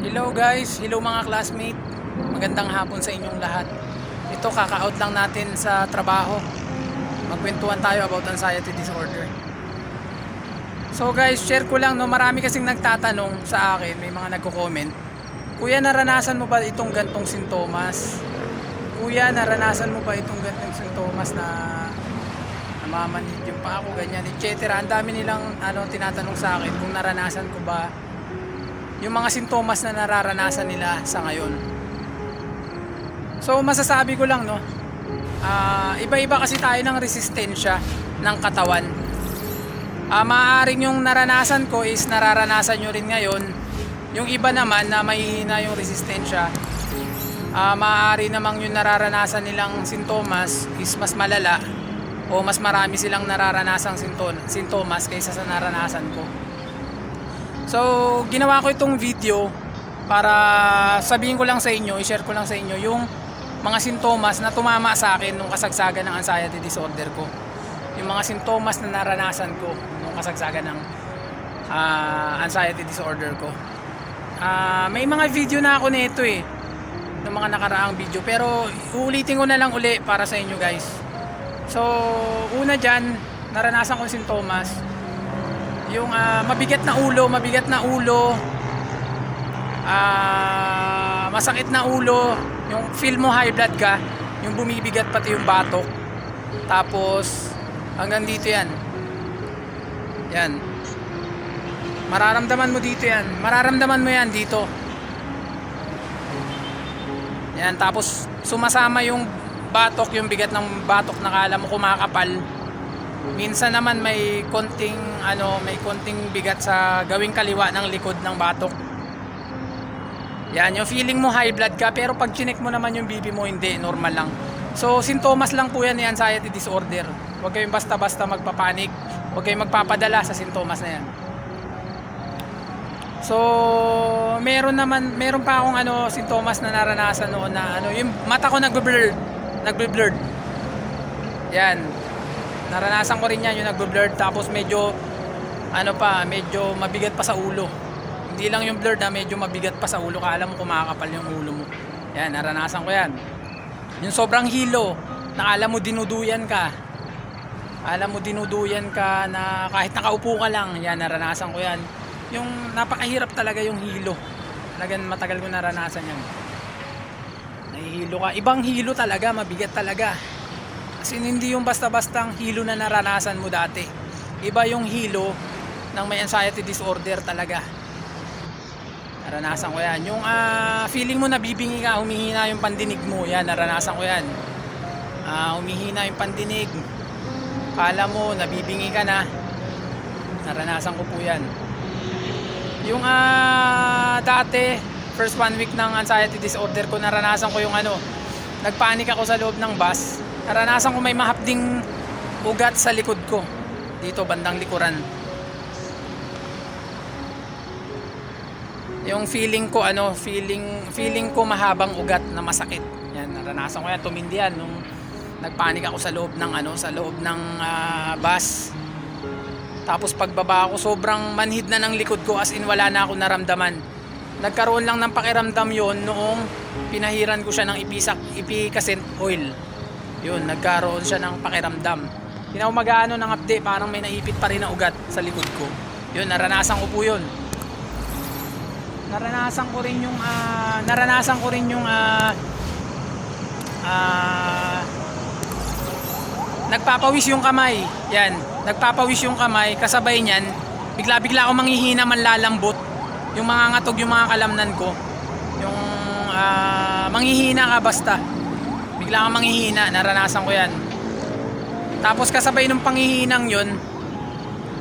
Hello guys, hello mga classmate. Magandang hapon sa inyong lahat. Ito kaka-out lang natin sa trabaho. Magkwentuhan tayo about anxiety disorder. So guys, share ko lang no, marami kasing nagtatanong sa akin, may mga nagko-comment. Kuya, naranasan mo ba itong gantong sintomas? Kuya, naranasan mo ba itong gantong sintomas na namamanhid yung pa ako, ganyan, etc. Ang dami nilang tinatanong sa akin kung naranasan ko ba yung mga sintomas na nararanasan nila sa ngayon. So masasabi ko lang no, iba-iba kasi tayo ng resistensya ng katawan. Maaaring yung naranasan ko is nararanasan nyo rin ngayon. Yung iba naman na mahihina yung resistensya, maaari namang yung nararanasan nilang sintomas is mas malala o mas marami silang nararanasang sintomas kaysa sa naranasan ko. So, ginawa ko itong video para sabihin ko lang sa inyo, i-share ko lang sa inyo yung mga sintomas na tumama sa akin nung kasagsagan ng anxiety disorder ko. Yung mga sintomas na naranasan ko nung kasagsagan ng anxiety disorder ko. May mga video na ako nito ng mga nakaraang video, pero uulitin ko na lang uli para sa inyo guys. So, una dyan, naranasan ko sintomas. Yung mabigat na ulo, masakit na ulo, yung feel mo high blood ka, yung bumibigat pati yung batok. Tapos hanggang dito yan. Yan. Mararamdaman mo dito yan. Mararamdaman mo yan dito. Yan, tapos sumasama yung batok, yung bigat ng batok na kala mo kumakapal. Minsan naman may konting bigat sa gawing kaliwa ng likod ng batok. Yan, yung feeling mo high blood ka, pero pag chinek mo naman yung BP mo, hindi, normal lang. So, sintomas lang po yan ni anxiety disorder. Huwag kayong basta-basta magpapanik. Huwag kayong magpapadala sa sintomas na yan. So, meron pa akong sintomas na naranasan noon na yung mata ko nagbe-blurred. Yan. Naranasan ko rin yan, yung nagbe-blurred, tapos medyo mabigat pa sa ulo. Hindi lang yung blurred, medyo mabigat pa sa ulo, kala mo kumakapal yung ulo mo. Yan, naranasan ko yan. Yung sobrang hilo, nakala mo dinuduyan ka. Alam mo dinuduyan ka na kahit nakaupo ka lang, yan, naranasan ko yan. Yung napakahirap talaga yung hilo. Talagang matagal ko naranasan yan. Nahihilo ka. Ibang hilo talaga, mabigat talaga. Kasi hindi yung basta-bastang hilo na naranasan mo dati. Iba yung hilo ng may anxiety disorder talaga. Naranasan ko yan. Yung feeling mo nabibingi ka, humihina yung pandinig mo. Yan, naranasan ko yan. Humihina yung pandinig. Kala mo nabibingi ka na. Naranasan ko po yan. Yung dati, first 1 week ng anxiety disorder ko, naranasan ko yung nagpanik ako sa loob ng bus. Naranasan ko may mahapding ugat sa likod ko. Dito bandang likuran. Yung feeling ko mahabang ugat na masakit. Yan, naranasan ko yan, tumindi yan nung nagpanik ako sa loob ng bus. Tapos pagbaba ko, sobrang manhid na ng likod ko, as in wala na ako naramdaman. Nagkaroon lang ng pakiramdam yon noong pinahiran ko siya ng ipicacent oil. Yun, nagkaroon siya ng pakiramdam. Hindi na ako mag-ano ng update, parang may naipit pa rin na ugat sa likod ko. Yun, naranasan ko po yun. Naranasan ko rin yung nagpapawis yung kamay. Yan, nagpapawis yung kamay, kasabay niyan, bigla-bigla ako manghihina, manlalambot. Yung mga ngatog, yung mga kalamnan ko. Yung manghihina ka basta. Bigla kang manghihina, naranasan ko yan. Tapos kasabay ng panghihinang yun,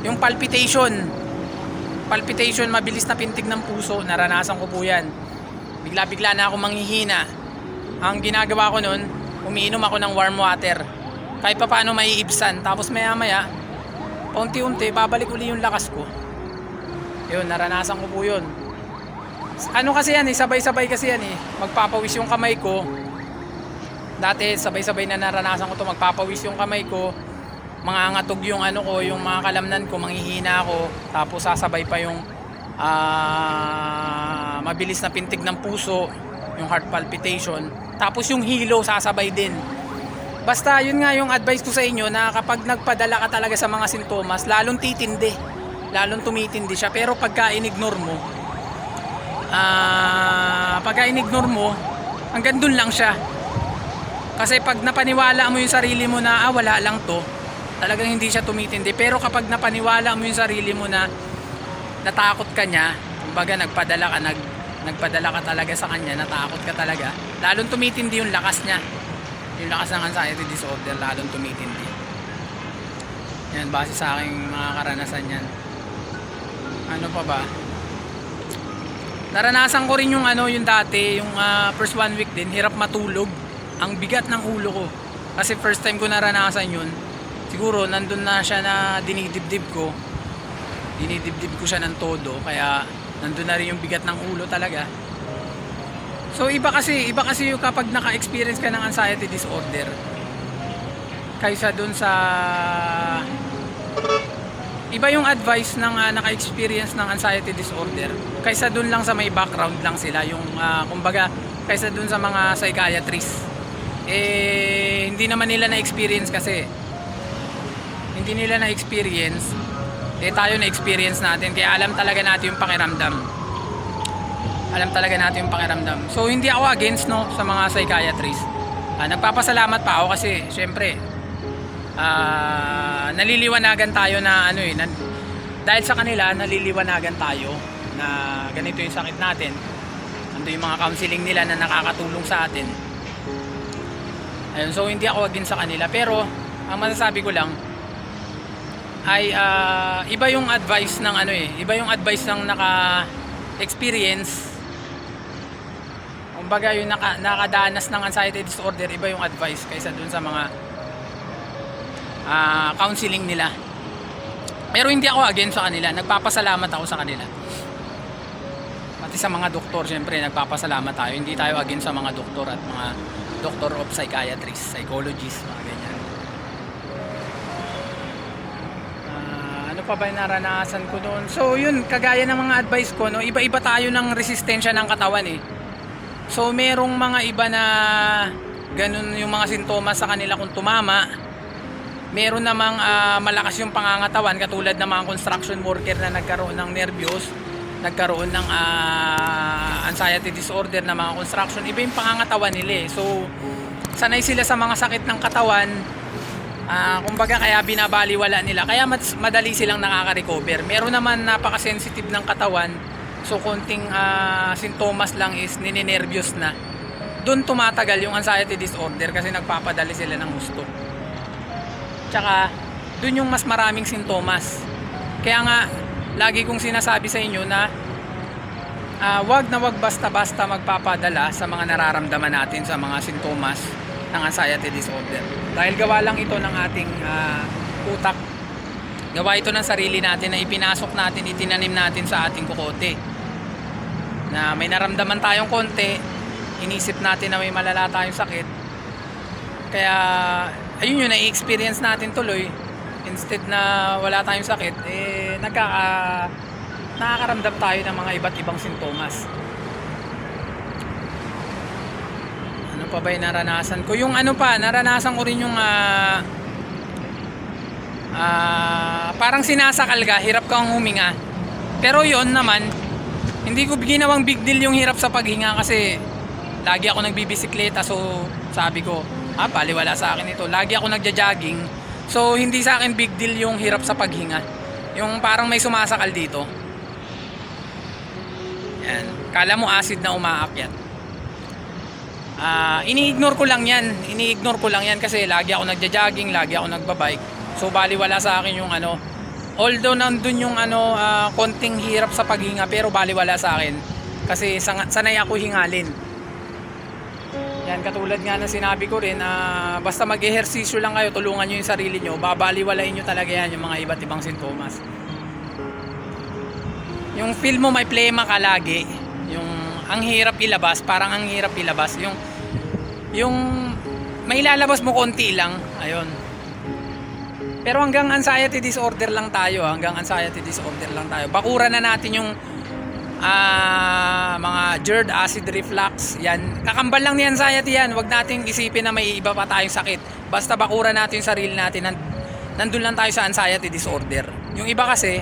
yung palpitation, mabilis na pintig ng puso, naranasan ko po yan. Bigla-bigla na ako manghihina. Ang ginagawa ko nun, umiinom ako ng warm water. Kahit pa paano maiibsan. Tapos maya-maya, paunti-unti, babalik uli yung lakas ko. Yun, naranasan ko po yun. Kasi yan sabay-sabay kasi yan magpapawis yung kamay ko. Dati, sabay-sabay na naranasan ko to, magpapawis yung kamay ko. Mangangatog yung yung mga kalamnan ko, manghihina ako. Tapos sasabay pa yung mabilis na pintig ng puso, yung heart palpitation, tapos yung hilo sasabay din. Basta yun nga yung advice ko sa inyo, na kapag nagpadala ka talaga sa mga sintomas, lalong titindi, lalong tumitindi siya. Pero pagka in-ignore mo, hanggang dun lang siya. Kasi pag napaniwala mo yung sarili mo na wala lang to, talagang hindi siya tumitindi. Pero kapag napaniwala mo yung sarili mo na natakot ka niya, kumbaga nagpadala ka talaga sa kanya, natakot ka talaga, lalong tumitindi yung lakas niya. Yung lakas ng anxiety disorder, lalong tumitindi. Yan, base sa aking mga karanasan yan. Ano pa ba? Naranasan ko rin yung yung dati, yung first 1 week din, hirap matulog. Ang bigat ng ulo ko. Kasi first time ko naranasan yun. Siguro nandun na siya na dinidibdib ko siya ng todo, kaya nandun na rin yung bigat ng ulo talaga. So iba kasi yung kapag naka-experience ka ng anxiety disorder kaysa dun sa iba yung advice ng naka-experience ng anxiety disorder kaysa dun lang sa may background lang sila, yung kumbaga kaysa dun sa mga psychiatrist. Hindi naman nila na-experience kasi. Hindi nila na-experience. Tayo na-experience natin, kaya alam talaga natin yung pakiramdam. So hindi ako against sa mga psychiatrist. Nagpapasalamat pa ako kasi syempre naliliwanagan tayo na dahil sa kanila naliliwanagan tayo na ganito yung sakit natin. Ando yung mga counseling nila na nakakatulong sa atin. Ayun, so hindi ako against sa kanila, pero ang masasabi ko lang ay iba yung advice ng iba yung advice ng naka-experience. Kumbaga yung nakadanas ng anxiety disorder, iba yung advice kaysa dun sa mga counseling nila. Pero hindi ako against sa kanila, nagpapasalamat ako sa kanila. Pati sa mga doktor, syempre nagpapasalamat tayo. Hindi tayo against sa mga doktor at mga doctor of psychiatrist, psychologist, mga ganyan. Ano pa ba yung naranasan ko doon? So yun, kagaya ng mga advice ko, iba-iba tayo ng resistensya ng katawan eh. So merong mga iba na ganun yung mga sintomas sa kanila kung tumama. Meron namang malakas yung pangangatawan, katulad ng mga construction worker na nagkaroon ng nervyos, nagkaroon ng anxiety disorder na mga construction. Iba yung pangangatawan nila eh. So sanay sila sa mga sakit ng katawan, kumbaga kaya binabaliwala nila, kaya madali silang nakaka-recover. Meron naman napaka-sensitive ng katawan, so konting sintomas lang is nininervyos na. Doon tumatagal yung anxiety disorder kasi nagpapadali sila ng gusto. Tsaka doon yung mas maraming sintomas. Kaya nga lagi kong sinasabi sa inyo na wag basta-basta magpapadala sa mga nararamdaman natin sa mga sintomas ng anxiety disorder. Dahil gawa lang ito ng ating utak. Gawa ito ng sarili natin na ipinasok natin, itinanim natin sa ating kukote. Na may naramdaman tayong konti, inisip natin na may malala tayong sakit. Kaya ayun yun, na-experience natin tuloy. Instead na wala tayong sakit, nakakaramdam tayo ng mga iba't ibang sintomas. Ano pa ba yung naranasan ko? Yung naranasan ko rin yung parang sinasakal ka, hirap kang huminga. Pero yun naman, hindi ko ginawang big deal yung hirap sa paghinga kasi lagi ako nagbibisikleta, so sabi ko, baliwala sa akin ito. Lagi ako nagja-jogging, so hindi sa akin big deal yung hirap sa paghinga. Yung parang may sumasakal dito. Yan. Kala mo acid na umaakyat. Ini-ignore ko lang yan kasi lagi ako nagja-jogging, lagi ako nagbabike. So baliwala sa akin yung although nandun yung konting hirap sa paghinga, pero baliwala sa akin kasi sanay ako hingalin. Yan, katulad nga na sinabi ko rin, basta mag-ehersisyo lang kayo, tulungan nyo yung sarili nyo, babaliwalain nyo talaga yan yung mga iba't ibang sintomas. Yung feel mo may plema ka lagi, yung ang hirap ilabas, parang ang hirap ilabas, yung may lalabas mo konti lang, ayun. Pero hanggang anxiety disorder lang tayo, Bakura na natin yung mga GERD, acid reflux, yan. Kakambal lang ni anxiety yan. Huwag nating isipin na may iba pa tayong sakit. Basta bakuran natin yung sarili natin. Nandun lang tayo sa anxiety disorder. Yung iba kasi,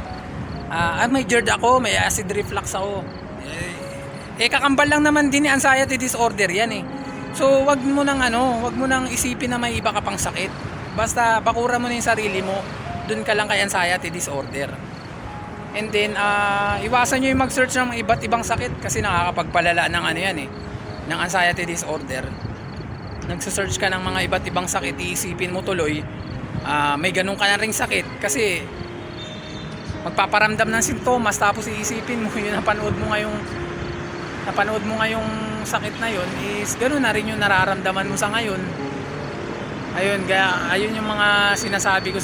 may GERD ako, may acid reflux ako. Kakambal lang naman din ni anxiety disorder yan eh. So, wag mo nang isipin na may iba ka pang sakit. Basta bakuran mo na yung sarili mo. Dun ka lang kay anxiety disorder. And then, iwasan nyo yung mag-search ng iba't ibang sakit kasi nakakapagpalala ng ng anxiety disorder. Nagsa-search ka ng mga iba't ibang sakit, iisipin mo tuloy, may ganun ka na ring sakit kasi magpaparamdam ng sintomas tapos iisipin mo yung napanood mo ngayong sakit na yun is ganun na rin yung nararamdaman mo sa ngayon. Ayun yung mga sinasabi ko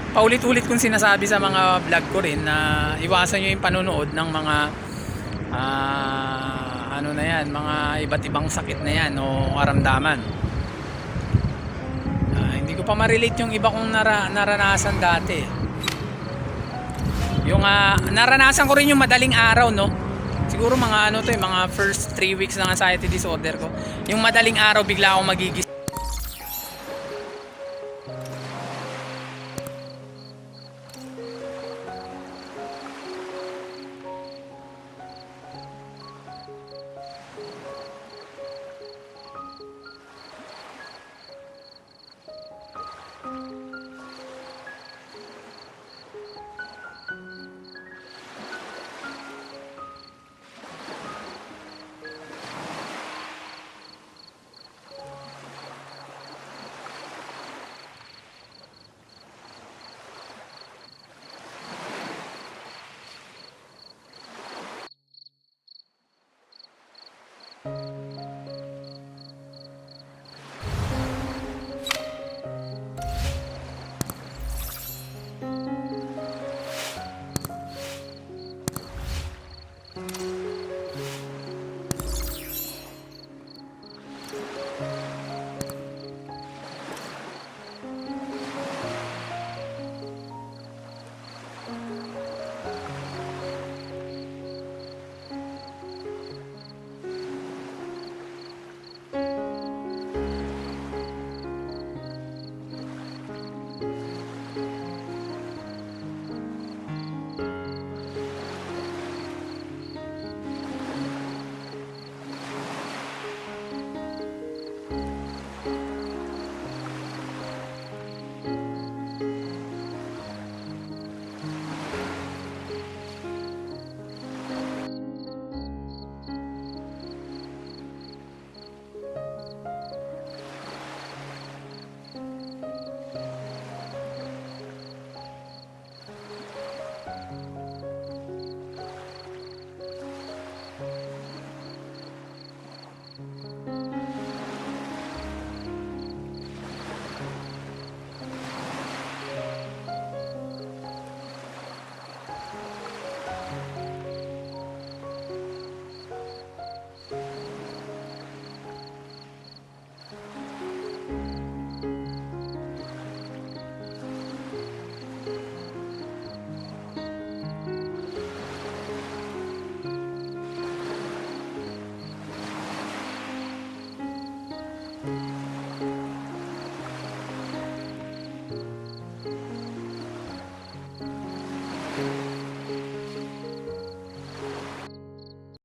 paulit-ulit kong sinasabi sa mga vlog ko rin na iwasan nyo yung panonood ng mga mga iba't ibang sakit na yan o karamdaman. Hindi ko pa ma-relate yung iba kong naranasan dati. Yung naranasan ko rin yung madaling araw, no? Siguro mga mga first 3 weeks ng anxiety disorder ko. Yung madaling araw bigla akong magigising.